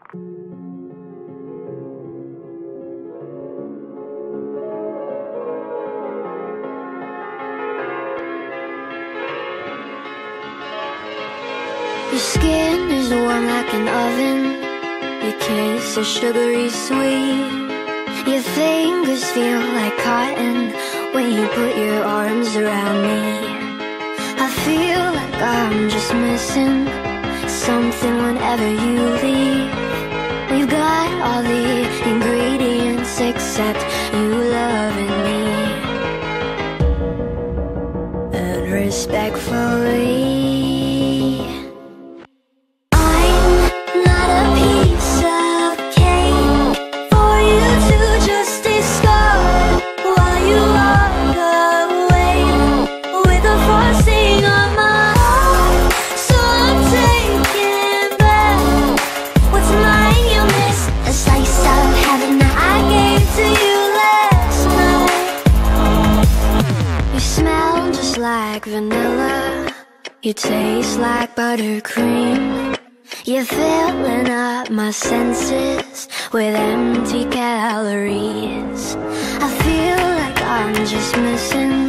Your skin is warm like an oven, your kiss is sugary sweet. Your fingers feel like cotton when you put your arms around me. I feel like I'm just missing something whenever you leave. We've got all the ingredients except you loving me. And respectfully, like vanilla, you taste like buttercream. You're filling up my senses with empty calories. I feel like I'm just missing